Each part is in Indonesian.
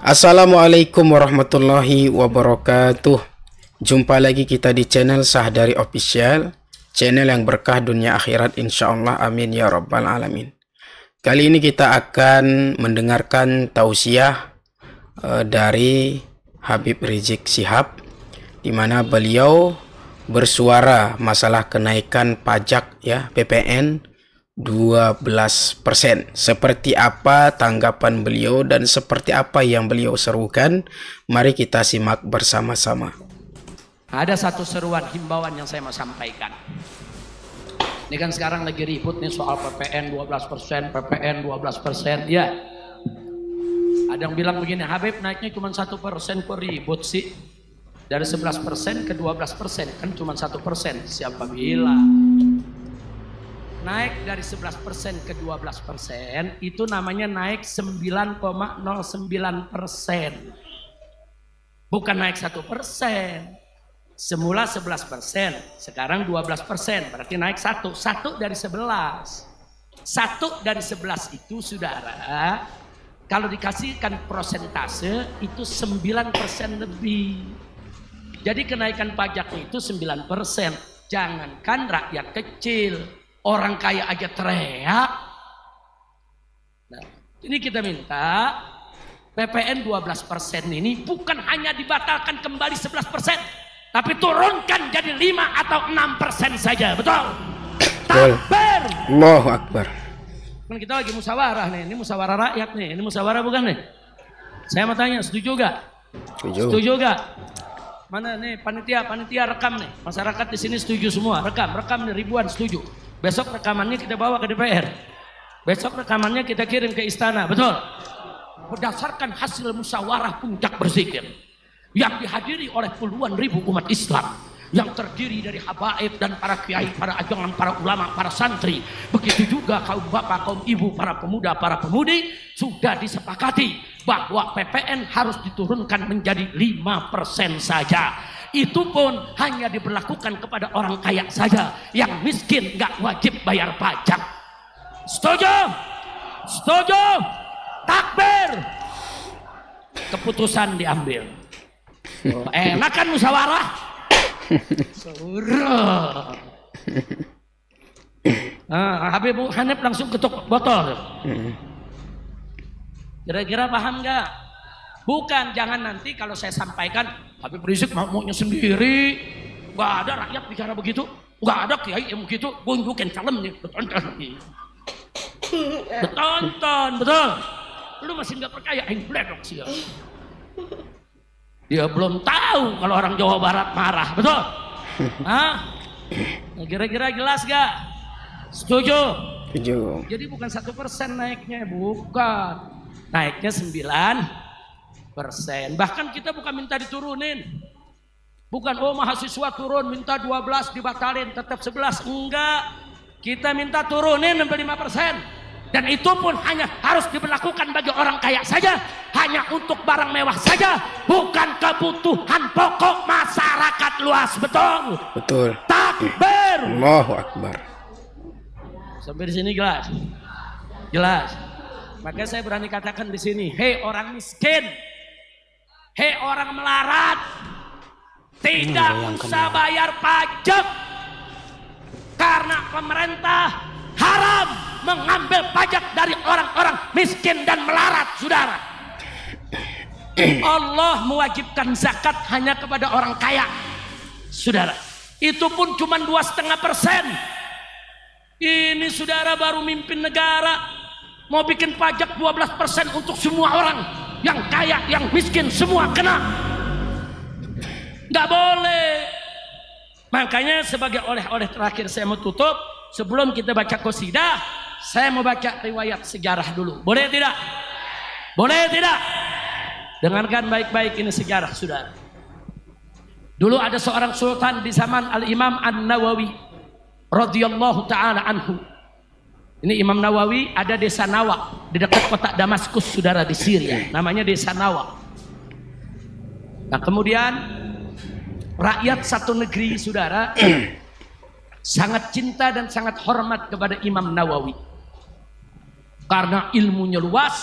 Assalamualaikum warahmatullahi wabarakatuh. Jumpa lagi kita di channel Sahdari Official, channel yang berkah dunia akhirat insyaallah, amin ya rabbal alamin. Kali ini kita akan mendengarkan tausiah dari Habib Rizik Syihab, di mana beliau bersuara masalah kenaikan pajak ya PPN 12%. Seperti apa tanggapan beliau dan seperti apa yang beliau serukan? Mari kita simak bersama-sama. Ada satu seruan himbauan yang saya mau sampaikan. Ini kan sekarang lagi ribut nih soal PPN 12%, PPN 12%. Ya, ada yang bilang begini, Habib naiknya cuma 1%, kok ribut sih? Dari 11% ke 12% kan cuma 1%. Siapa bilang? Naik dari 11% ke 12% itu namanya naik 9,09%. Bukan naik 1%. Semula 11%, sekarang 12%, berarti naik 1. 1 dari 11. 1 dari 11 itu saudara, kalau dikasihkan prosentase itu 9% lebih. Jadi kenaikan pajaknya itu 9%. Jangankan rakyat kecil, orang kaya aja teriak. Nah, ini kita minta PPN 12% ini bukan hanya dibatalkan kembali 11%, tapi turunkan jadi 5 atau 6% saja, betul? Takbir. Allahu Akbar. Kan kita lagi musyawarah nih, ini musyawarah rakyat nih, ini musyawarah bukan nih? Saya mau tanya, setuju gak? Setuju gak? Mana nih panitia rekam nih, masyarakat di sini setuju semua, rekam nih ribuan setuju. Besok rekamannya kita bawa ke DPR. Besok rekamannya kita kirim ke istana, betul? Berdasarkan hasil musyawarah puncak berzikir yang dihadiri oleh puluhan ribu umat Islam, yang terdiri dari habaib dan para kiai, para ajangan, para ulama, para santri, begitu juga kaum bapak, kaum ibu, para pemuda, para pemudi, sudah disepakati bahwa PPN harus diturunkan menjadi 5% saja. Itu pun hanya diberlakukan kepada orang kaya saja, yang miskin nggak wajib bayar pajak. Setuju? Setuju? Takbir. Keputusan diambil. Oh, enak kan musyawarah? Surah. Habib Hanif langsung ketuk botol. Kira-kira paham nggak? Bukan, jangan nanti kalau saya sampaikan Habib Rizik maunya sendiri, nggak ada rakyat bicara begitu, nggak ada kiai yang begitu, gunjukin calemnya, betonton, betul. Lu masih nggak percaya, yang bledok sih. Dia belum tahu kalau orang Jawa Barat marah, betul? Nah, kira-kira jelas gak? Setuju? Setuju. Jadi bukan 1% naiknya, bukan. Naiknya 9%. Bahkan kita bukan minta diturunin. Bukan, oh mahasiswa turun, minta 12 dibatalin, tetap 11. Enggak. Kita minta turunin sampai 5%. Dan itu pun hanya harus diberlakukan bagi orang kaya saja, hanya untuk barang mewah saja, bukan kebutuhan pokok masyarakat luas, betul? Betul. Takbir. Allahu Akbar. Sampai di sini jelas? Jelas. Maka saya berani katakan di sini, hei orang miskin, hei orang melarat, tidak usah bayar pajak, karena pemerintah haram mengambil pajak dari orang-orang miskin dan melarat, saudara. Allah mewajibkan zakat hanya kepada orang kaya, saudara. Itu pun cuma 2,5%. Ini saudara baru mimpin negara, mau bikin pajak 12% untuk semua orang, yang kaya, yang miskin, semua kena. Nggak boleh. Makanya sebagai oleh-oleh terakhir saya mau tutup, sebelum kita baca qasidah, saya mau baca riwayat sejarah dulu. Boleh tidak? Boleh tidak? Dengarkan baik-baik, ini sejarah, saudara. Dulu ada seorang sultan di zaman Al-Imam An-Nawawi radhiyallahu taala anhu. Ini Imam Nawawi ada desa Nawa di dekat kota Damaskus, saudara, di Syria. Namanya desa Nawa. Nah, kemudian rakyat satu negeri, saudara, sangat cinta dan sangat hormat kepada Imam Nawawi. Karena ilmunya luas,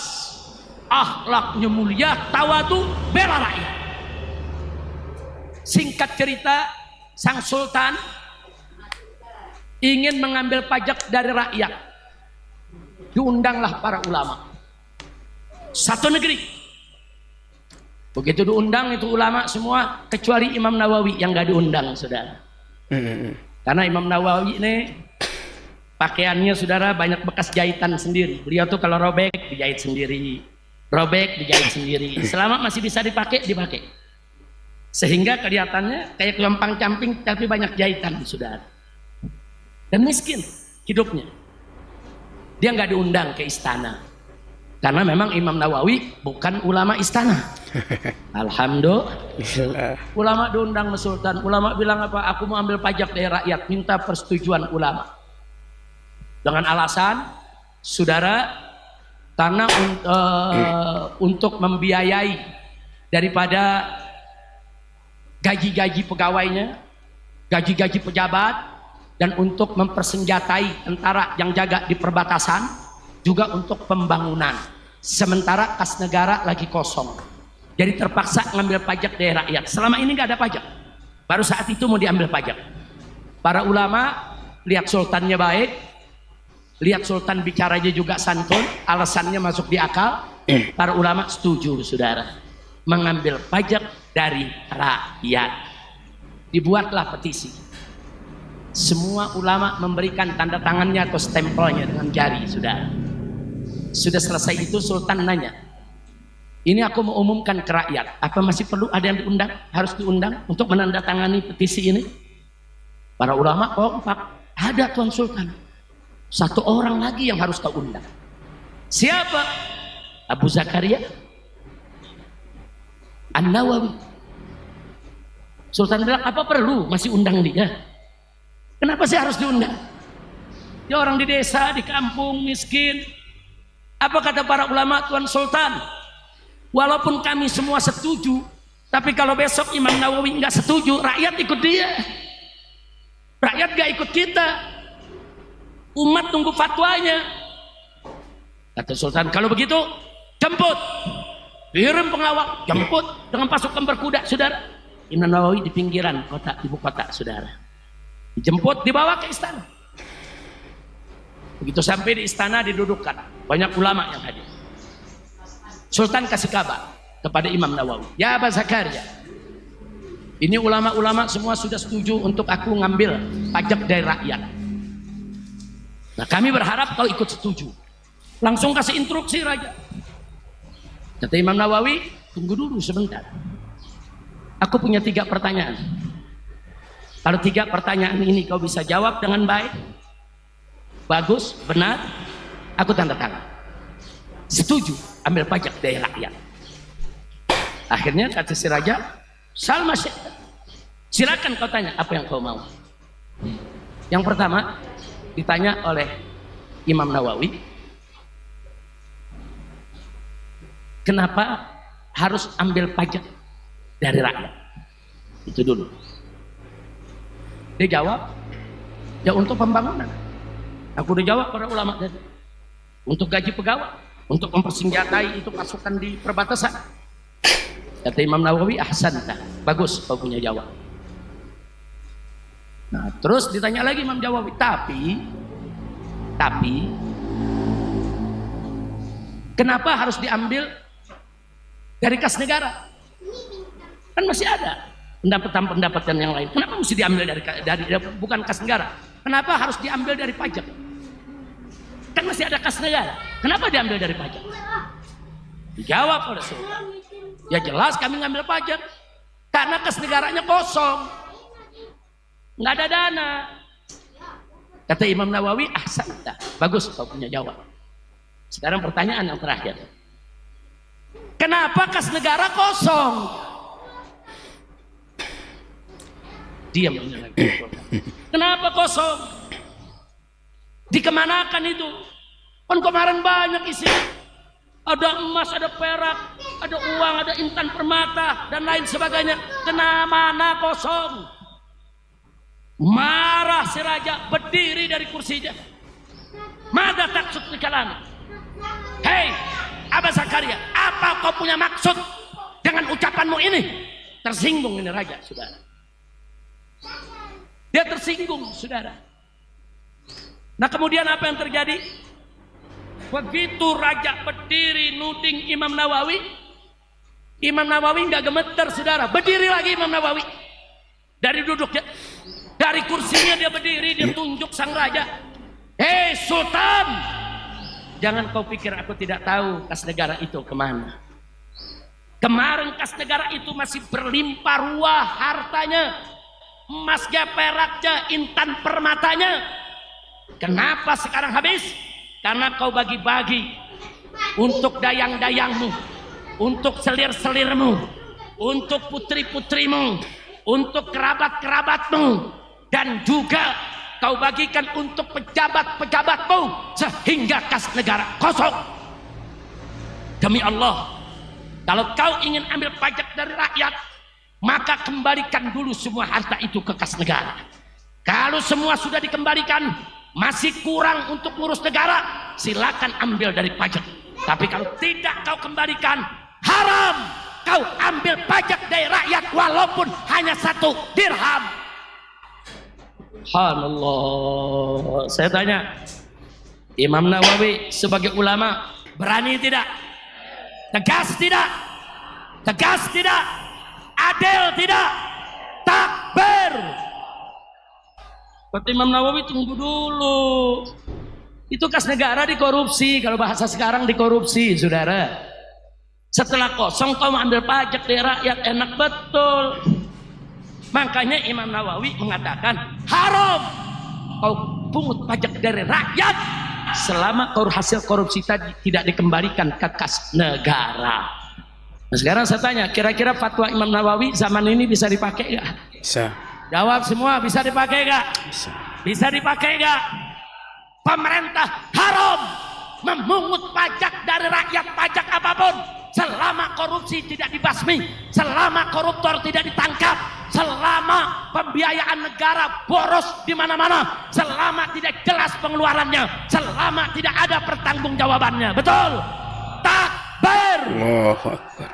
akhlaknya mulia, tawadu, bela rakyat. Singkat cerita, sang sultan ingin mengambil pajak dari rakyat. Diundanglah para ulama satu negeri. Begitu diundang itu ulama semua kecuali Imam Nawawi yang gak diundang, saudara. Karena Imam Nawawi ini pakaiannya, saudara, banyak bekas jahitan sendiri. Beliau tuh kalau robek dijahit sendiri, robek dijahit sendiri. Selama masih bisa dipakai, dipakai. Sehingga kelihatannya kayak kelompang camping tapi banyak jahitan, saudara. Dan miskin hidupnya. Dia nggak diundang ke istana. Karena memang Imam Nawawi bukan ulama istana. Alhamdulillah. Ulama diundang ke sultan. Ulama bilang apa? Aku mau ambil pajak dari rakyat. Minta persetujuan ulama. Dengan alasan, saudara, karena untuk membiayai daripada gaji-gaji pegawainya, gaji-gaji pejabat, dan untuk mempersenjatai tentara yang jaga di perbatasan, juga untuk pembangunan. Sementara kas negara lagi kosong, jadi terpaksa ngambil pajak dari rakyat. Selama ini nggak ada pajak, baru saat itu mau diambil pajak. Para ulama lihat sultannya baik, lihat sultan bicaranya juga santun, alasannya masuk di akal. Para ulama setuju, saudara, mengambil pajak dari rakyat. Dibuatlah petisi. Semua ulama memberikan tanda tangannya atau stempelnya dengan jari, saudara. Sudah selesai itu sultan nanya, ini aku mau umumkan ke rakyat, apa masih perlu ada yang diundang, harus diundang untuk menandatangani petisi ini? Para ulama kompak, ada tuan sultan, satu orang lagi yang harus kau undang. Siapa? Abu Zakaria An-Nawawi. Sultan bilang, apa perlu masih undang dia? Kenapa sih harus diundang? Dia orang di desa, di kampung, miskin. Apa kata para ulama, Tuan Sultan? Walaupun kami semua setuju, tapi kalau besok Imam Nawawi nggak setuju, rakyat ikut dia. Rakyat gak ikut kita. Umat tunggu fatwanya. Kata Sultan, kalau begitu jemput, kirim pengawal, jemput dengan pasukan berkuda, saudara. Imam Nawawi di pinggiran kota, ibu kota, saudara. Dijemput, dibawa ke istana. Begitu sampai di istana, didudukkan, banyak ulama yang hadir. Sultan kasih kabar kepada Imam Nawawi, ya Abu Zakaria, ini ulama-ulama semua sudah setuju untuk aku ngambil pajak dari rakyat. Nah, kami berharap kau ikut setuju. Langsung kasih instruksi raja. Kata Imam Nawawi, tunggu dulu sebentar. Aku punya 3 pertanyaan. Kalau 3 pertanyaan ini kau bisa jawab dengan baik, bagus, benar, aku tanda tangan. Setuju ambil pajak dari rakyat. Akhirnya kata si raja, Salma, silakan kau tanya apa yang kau mau. Yang pertama ditanya oleh Imam Nawawi, kenapa harus ambil pajak dari rakyat? Itu dulu. Dia jawab, ya untuk pembangunan. Aku udah jawab para ulama tadi. Untuk gaji pegawai, untuk mempersenjatai itu pasukan di perbatasan. Kata Imam Nawawi, ahsanta, bagus kau punya jawab. Nah, terus ditanya lagi Imam Nawawi, tapi kenapa harus diambil dari kas negara? Kan masih ada pendapatan yang lain. Kenapa mesti diambil dari bukan kas negara? Kenapa harus diambil dari pajak? Kan masih ada kas negara. Kenapa diambil dari pajak? Dijawab oleh Sultan, ya jelas kami ngambil pajak karena kas negaranya kosong, nggak ada dana. Kata Imam Nawawi, ahsanta, bagus kau punya jawab. Sekarang pertanyaan yang terakhir, kenapa kas negara kosong? Diam ini lagi. Kenapa kosong? Dikemanakan itu? Kan kemarin banyak isinya. Ada emas, ada perak, ada uang, ada intan permata, dan lain sebagainya. Kemana kosong? Marah si raja, berdiri dari kursinya. Mada taksud di kalam. Hei Abu Zakaria, Apa kau punya maksud dengan ucapanmu ini? Tersinggung ini raja, saudara. Dia tersinggung, saudara. Nah, kemudian apa yang terjadi? Begitu raja berdiri nuding Imam Nawawi, Imam Nawawi nggak gemeter, saudara. Berdiri lagi Imam Nawawi. Dari duduknya, dari kursinya dia berdiri, dia tunjuk sang raja. Hei Sultan, jangan kau pikir aku tidak tahu kas negara itu kemana. Kemarin kas negara itu masih berlimpah ruah hartanya, emasnya, peraknya, intan permatanya. Kenapa sekarang habis? Karena kau bagi-bagi untuk dayang-dayangmu, untuk selir-selirmu, untuk putri-putrimu, untuk kerabat-kerabatmu, dan juga kau bagikan untuk pejabat-pejabatmu, sehingga kas negara kosong. Demi Allah, kalau kau ingin ambil pajak dari rakyat, maka kembalikan dulu semua harta itu ke kas negara. Kalau semua sudah dikembalikan, masih kurang untuk ngurus negara, silakan ambil dari pajak. Tapi kalau tidak kau kembalikan, haram kau ambil pajak dari rakyat walaupun hanya 1 dirham. Subhanallah. Saya tanya, Imam Nawawi sebagai ulama berani tidak? Tegas tidak? Tegas tidak? Adil tidak? Takbir. Kata Imam Nawawi, tunggu dulu. Itu kas negara dikorupsi, kalau bahasa sekarang dikorupsi, saudara. Setelah kosong kau ambil pajak dari rakyat, enak betul. Makanya Imam Nawawi mengatakan haram kau pungut pajak dari rakyat selama hasil korupsi tadi tidak dikembalikan ke kas negara. Nah, sekarang saya tanya, kira-kira fatwa Imam Nawawi zaman ini bisa dipakai nggak? Bisa. Jawab semua, bisa dipakai nggak? Bisa. Bisa dipakai nggak? Pemerintah haram memungut pajak dari rakyat, pajak apapun, selama korupsi tidak dibasmi, selama koruptor tidak ditangkap, selama pembiayaan negara boros di mana-mana, selama tidak jelas pengeluarannya, selama tidak ada pertanggungjawabannya. Betul? Takbir. Allahu Akbar.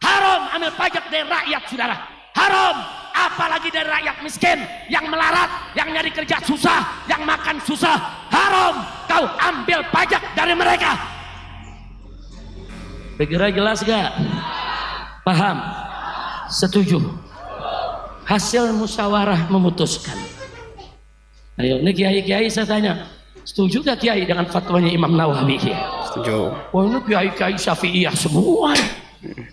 Haram ambil pajak dari rakyat, saudara. Haram. Apalagi dari rakyat miskin yang melarat, yang nyari kerja susah, yang makan susah. Haram kau ambil pajak dari mereka. Kira jelas gak? Paham? Setuju? Hasil musyawarah memutuskan. Ayo, ini kiai-kiai saya tanya, setuju gak kiai dengan fatwanya Imam Nawawi? Setuju. Wah, ini kiai-kiai Syafi'iyah semua.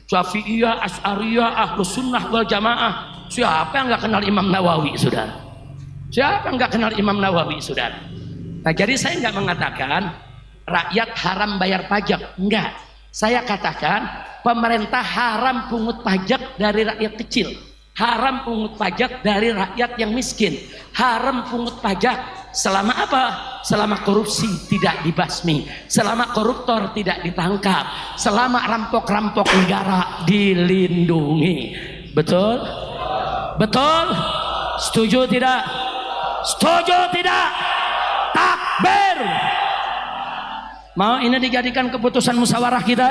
Syafi'iyah, Asy'ariyah, Ahlus Sunnah wal Jamaah. Siapa yang nggak kenal Imam Nawawi, saudara? Siapa yang nggak kenal Imam Nawawi, saudara? Nah, jadi saya nggak mengatakan rakyat haram bayar pajak, enggak. Saya katakan pemerintah haram pungut pajak dari rakyat kecil, haram pungut pajak dari rakyat yang miskin, haram pungut pajak selama apa? Selama korupsi tidak dibasmi, selama koruptor tidak ditangkap, selama rampok-rampok negara dilindungi. Betul? Betul? Setuju tidak? Setuju tidak? Takbir. Mau ini dijadikan keputusan musyawarah kita?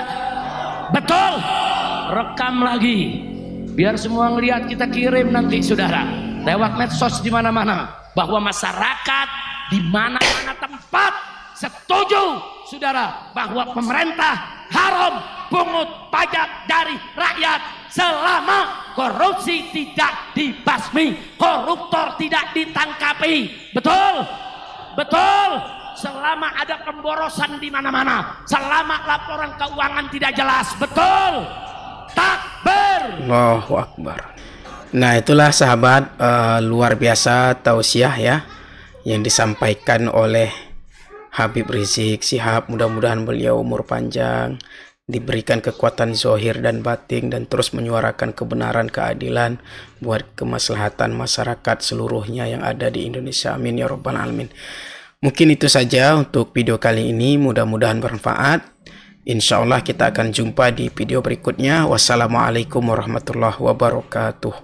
Betul? Rekam lagi, biar semua ngelihat, kita kirim nanti, saudara, lewat medsos di mana-mana, bahwa masyarakat di mana-mana tempat setuju, saudara, bahwa pemerintah haram pungut pajak dari rakyat selama korupsi tidak dibasmi, koruptor tidak ditangkapi. Betul? Betul? Selama ada pemborosan di mana-mana, selama laporan keuangan tidak jelas. Betul? Takbir. Allahu Akbar. Nah, itulah sahabat, luar biasa tausiah ya yang disampaikan oleh Habib Rizik Syihab. Mudah-mudahan beliau umur panjang, diberikan kekuatan zahir dan batin, dan terus menyuarakan kebenaran, keadilan buat kemaslahatan masyarakat seluruhnya yang ada di Indonesia. Amin ya Rabbal Alamin. Mungkin itu saja untuk video kali ini, mudah-mudahan bermanfaat. Insya Allah kita akan jumpa di video berikutnya. Wassalamualaikum warahmatullahi wabarakatuh.